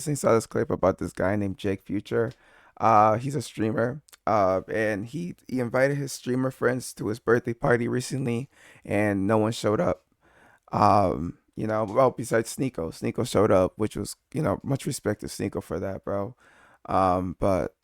Recently saw this clip about this guy named Jake Future. He's a streamer. And he invited his streamer friends to his birthday party recently, and no one showed up. Well, besides Sneeko, Sneeko showed up, which was, much respect to Sneeko for that, bro. But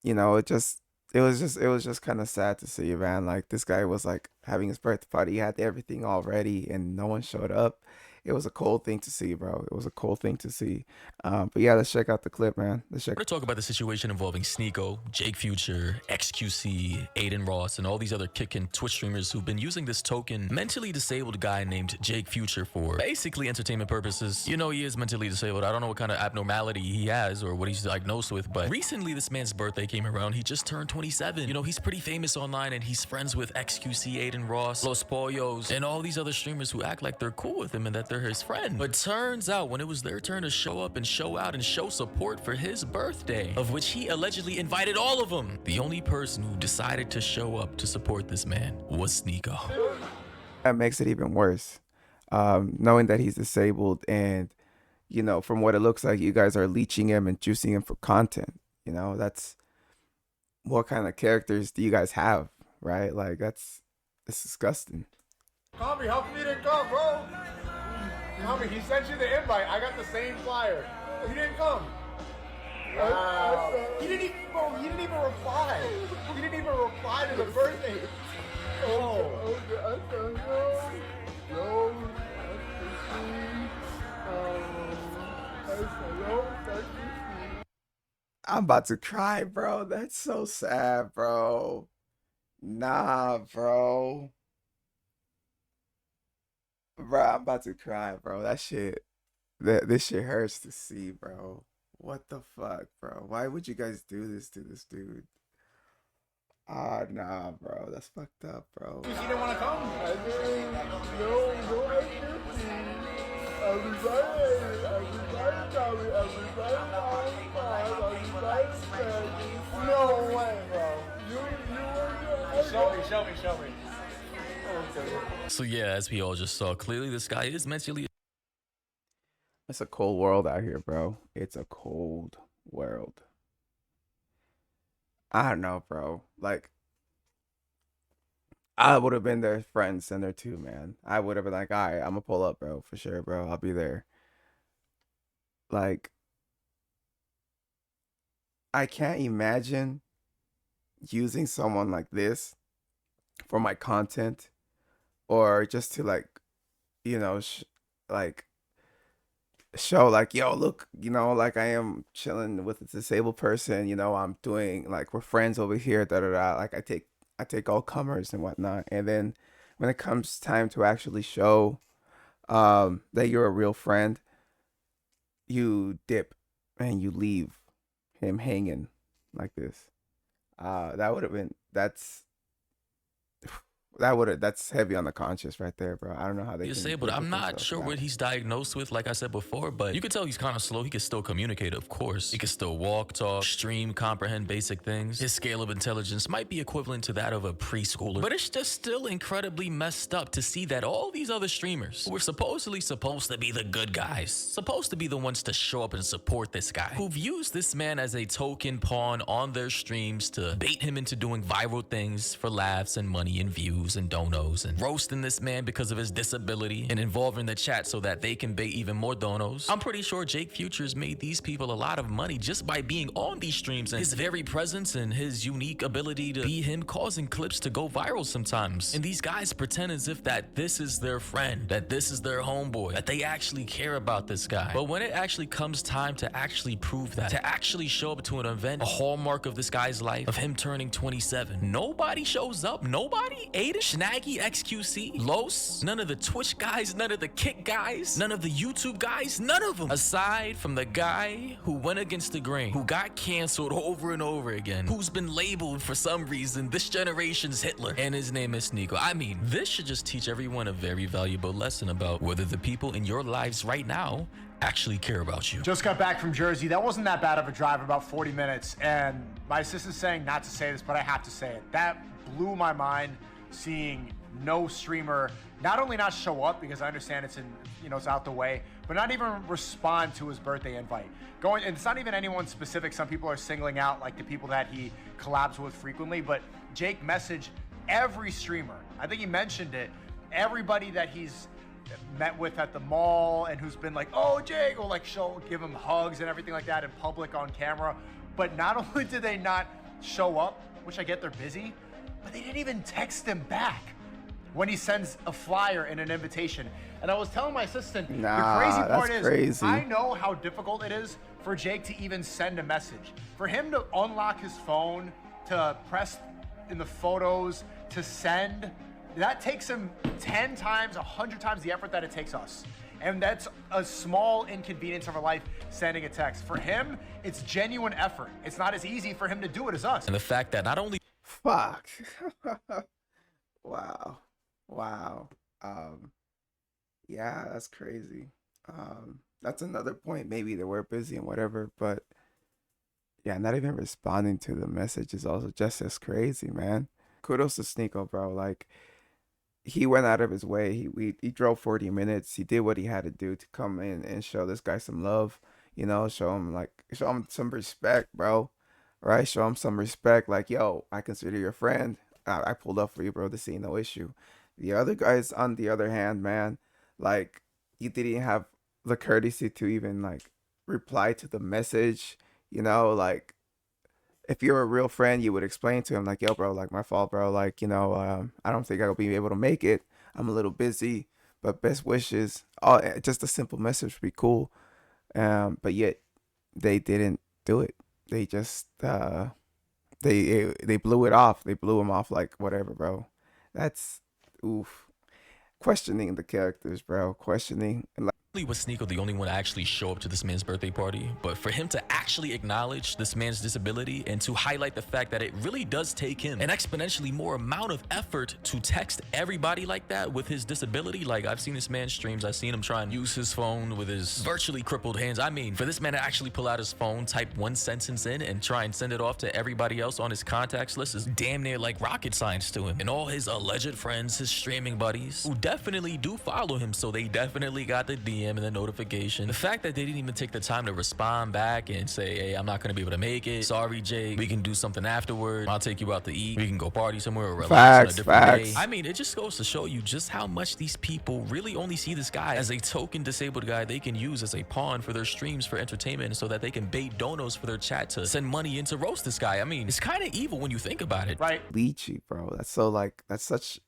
it was just kind of sad to see, man. Like this guy was like having his birthday party, he had everything all ready, and no one showed up. It was a cold thing to see, bro. It was a cold thing to see. But yeah, let's check out the clip, man. Let's check. We're going to talk about the situation involving Sneeko, Jake Future, XQC, Aiden Ross, and all these other kick and Twitch streamers who've been using this token mentally disabled guy named Jake Future for basically entertainment purposes. You know, he is mentally disabled. I don't know what kind of abnormality he has or what he's diagnosed with, but recently this man's birthday came around. He just turned 27. You know, he's pretty famous online and he's friends with XQC, Aiden Ross, Los Pollos, and all these other streamers who act like they're cool with him and that they're his friend. But turns out when it was their turn to show up and show out and show support for his birthday, of which he allegedly invited all of them, the only person who decided to show up to support this man was Sneeko. That makes it even worse. Knowing that he's disabled and, from what it looks like, you guys are leeching him and juicing him for content. That's what kind of characters do you guys have, right? Like it's disgusting. Tommy, how come you didn't come, bro? Tommy, he sent you the invite. I got the same flyer. You didn't come. Wow. He didn't even reply. He didn't even reply to the birthday. Oh. I'm about to cry, bro. That's so sad, bro. Nah, bro. Bro, I'm about to cry, bro. This shit hurts to see, bro. What the fuck, bro? Why would you guys do this to this dude? Ah, nah, bro. That's fucked up, bro. You didn't want to come? I didn't. No, no way, bro. Show me. So yeah, as we all just saw, clearly this guy is mentally. It's a cold world out here, bro. It's a cold world. I don't know, bro. Like, I would have been their friend center too, man. I would have been like, all right, I'm gonna pull up, bro, for sure, bro. I'll be there. Like, I can't imagine using someone like this for my content or just to like, like show like, yo, look, like I am chilling with a disabled person, I'm doing like we're friends over here, da da da. Like I take all comers and whatnot. And then when it comes time to actually show that you're a real friend, you dip and you leave him hanging like this. That's heavy on the conscience right there, bro. I don't know how they can Disabled. live I'm with not themselves, sure man. what he's diagnosed with, like I said before, but you can tell he's kind of slow. He can still communicate, of course. He can still walk, talk, stream, comprehend basic things. His scale of intelligence might be equivalent to that of a preschooler, but it's just still incredibly messed up to see that all these other streamers who were supposedly supposed to be the good guys, supposed to be the ones to show up and support this guy, who've used this man as a token pawn on their streams to bait him into doing viral things for laughs and money and views and donos, and roasting this man because of his disability and involving the chat so that they can bait even more donos. I'm pretty sure Jake Futures made these people a lot of money just by being on these streams, and his very presence and his unique ability to be him causing clips to go viral sometimes. And these guys pretend as if that this is their friend, that this is their homeboy, that they actually care about this guy. But when it actually comes time to actually prove that, to actually show up to an event, a hallmark of this guy's life, of him turning 27, nobody shows up. Nobody? Aiden, Snaggy, XQC, Los, none of the Twitch guys, none of the Kick guys, none of the YouTube guys, none of them. Aside from the guy who went against the grain, who got canceled over and over again, who's been labeled for some reason this generation's Hitler, and his name is Sneeko. I mean, this should just teach everyone a very valuable lesson about whether the people in your lives right now actually care about you. Just got back from Jersey. That wasn't that bad of a drive, about 40 minutes. And my assistant's saying not to say this, but I have to say it. That blew my mind, seeing no streamer not only not show up because I understand it's it's out the way, but not even respond to his birthday invite. And it's not even anyone specific. Some people are singling out like the people that he collabs with frequently, but Jake messaged every streamer. I think he mentioned it. Everybody that he's met with at the mall and who's been like, oh, Jake, or like give him hugs and everything like that in public on camera. But not only did they not show up, which I get they're busy, but they didn't even text him back when he sends a flyer and an invitation. And I was telling my assistant, the crazy part is, crazy. I know how difficult it is for Jake to even send a message. For him to unlock his phone, to press in the photos, to send, that takes him 10 times, 100 times the effort that it takes us. And that's a small inconvenience of our life, sending a text. For him, it's genuine effort. It's not as easy for him to do it as us. And the fact that not only Fuck. Wow. Yeah, that's crazy. That's another point. Maybe they were busy and whatever, but yeah, not even responding to the message is also just as crazy, man. Kudos to Sneeko, bro. Like, he went out of his way. He drove 40 minutes. He did what he had to do to come in and show this guy some love. Show him some respect, bro. Right? Show him some respect. Like, yo, I consider you a friend. I pulled up for you, bro. This ain't no issue. The other guys, on the other hand, man, like, you didn't have the courtesy to even like reply to the message. Like, if you're a real friend, you would explain to him like, yo, bro, like, my fault, bro. Like, I don't think I'll be able to make it. I'm a little busy, but best wishes. Just a simple message would be cool. But yet they didn't do it. They just, they blew it off. They blew him off like, whatever, bro. That's, oof. Questioning the characters, bro. Questioning. And like, was Sneeko the only one to actually show up to this man's birthday party, but for him to actually acknowledge this man's disability and to highlight the fact that it really does take him an exponentially more amount of effort to text everybody like that with his disability. Like, I've seen this man's streams, I've seen him try and use his phone with his virtually crippled hands. I mean, for this man to actually pull out his phone, type one sentence in, and try and send it off to everybody else on his contacts list is damn near like rocket science to him. And all his alleged friends, his streaming buddies, who definitely do follow him, so they definitely got the DM and the notification. The fact that they didn't even take the time to respond back and say, hey, I'm not gonna be able to make it. Sorry, Jake. We can do something afterward. I'll take you out to eat. We can go party somewhere or relax on a different day. I mean, it just goes to show you just how much these people really only see this guy as a token disabled guy they can use as a pawn for their streams for entertainment so that they can bait donos for their chat to send money in to roast this guy. I mean, it's kind of evil when you think about it. Right? Leechy, bro. That's so like, that's such,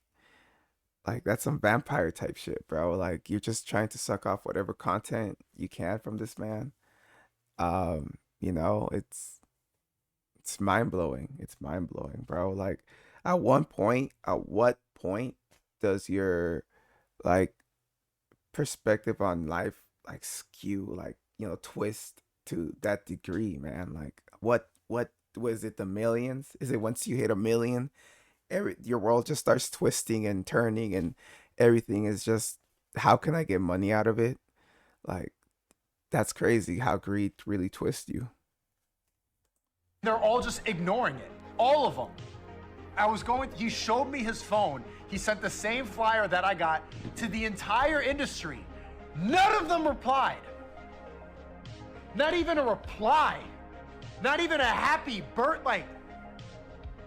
like, that's some vampire type shit, bro. Like, you're just trying to suck off whatever content you can from this man. It's mind blowing. It's mind blowing, bro. Like, at what point does your like perspective on life like skew, like, twist to that degree, man? Like, what was it, the millions? Is it once you hit a million, your world just starts twisting and turning and everything is just, how can I get money out of it? Like, that's crazy how greed really twists you. They're all just ignoring it. All of them. He showed me his phone. He sent the same flyer that I got to the entire industry. None of them replied. Not even a reply. Not even a happy birth, like,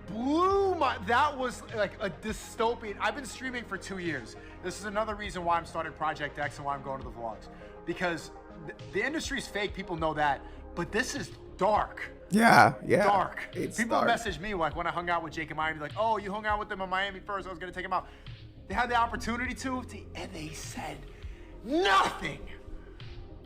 that was like a dystopian. I've been streaming for 2 years. This is another reason why I'm starting Project X and why I'm going to the vlogs. Because the industry's fake, people know that. But this is dark. Yeah. Dark. It's people dark. message me like when I hung out with Jake in Miami, like, oh, you hung out with them in Miami first, I was gonna take him out. They had the opportunity to and they said nothing.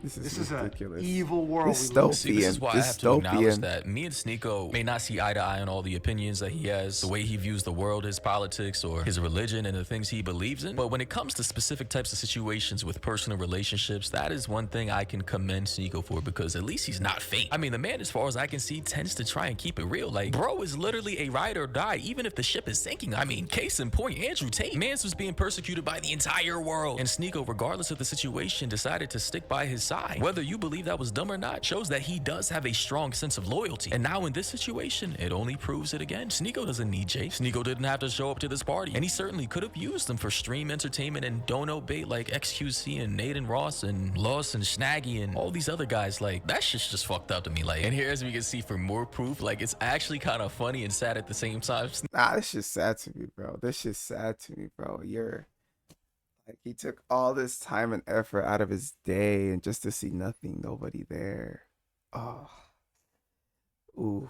This is ridiculous. An evil world. Dystopian. See, this is why I have to acknowledge that me and Sneeko may not see eye to eye on all the opinions that he has, the way he views the world, his politics, or his religion and the things he believes in. But when it comes to specific types of situations with personal relationships, that is one thing I can commend Sneeko for, because at least he's not fake. I mean, the man, as far as I can see, tends to try and keep it real. Like, bro is literally a ride or die, even if the ship is sinking. I mean, case in point, Andrew Tate. Mans was being persecuted by the entire world. And Sneeko, regardless of the situation, decided to stick by his side. side. Whether you believe that was dumb or not shows that he does have a strong sense of loyalty. And now in this situation, it only proves it again. Sneako doesn't need Jake. Sneako didn't have to show up to this party. And he certainly could have used them for stream entertainment and dono bait like XQC and Nathan Ross and Loss and Snaggy and all these other guys. Like, that shit's just fucked up to me. Like, and here as we can see for more proof, like, it's actually kind of funny and sad at the same time. Nah, this shit's sad to me, bro. This shit's sad to me, bro. Like, he took all this time and effort out of his day and just to see nothing, nobody there. Oh, ooh.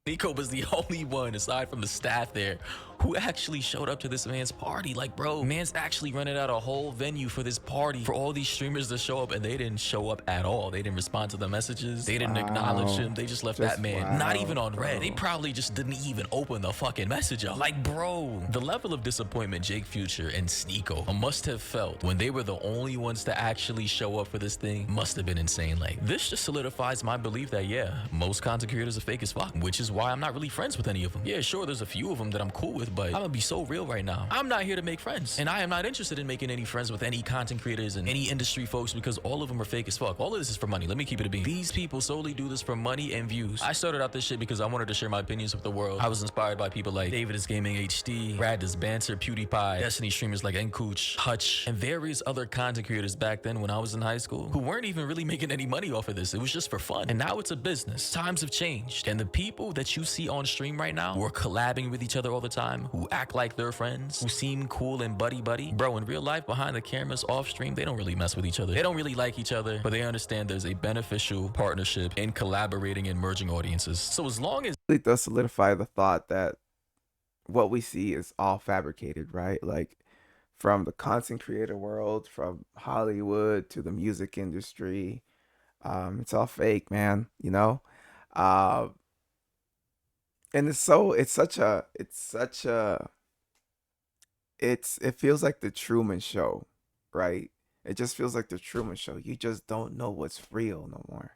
Nico was the only one, aside from the staff there, who actually showed up to this man's party. Like, bro, man's actually rented out a whole venue for this party for all these streamers to show up, and they didn't show up at all. They didn't respond to the messages. They didn't acknowledge him. They just left that man not even on red. They probably just didn't even open the fucking message up. Like, bro, the level of disappointment Jake Future and Sneako must have felt when they were the only ones to actually show up for this thing must have been insane. Like, this just solidifies my belief that, yeah, most content creators are fake as fuck, which is why I'm not really friends with any of them. Yeah, sure, there's a few of them that I'm cool with, but I'm gonna be so real right now. I'm not here to make friends, and I am not interested in making any friends with any content creators and any industry folks because all of them are fake as fuck. All of this is for money. Let me keep it a bean. These people solely do this for money and views. I started out this shit because I wanted to share my opinions with the world. I was inspired by people like David is Gaming HD, Brad does Banter, PewDiePie, Destiny streamers like Encooch, Hutch, and various other content creators back then when I was in high school who weren't even really making any money off of this. It was just for fun. And now it's a business. Times have changed, and the people that you see on stream right now who are collabing with each other all the time, who act like they're friends, who seem cool and buddy, bro, in real life, behind the cameras, off stream, they don't really mess with each other. They don't really like each other, but they understand there's a beneficial partnership in collaborating and merging audiences. So as long as It does solidify the thought that what we see is all fabricated, right? Like, from the content creator world, from Hollywood to the music industry, it's all fake, man, you know? And it feels like the Truman Show, right? It just feels like the Truman Show. You just don't know what's real no more.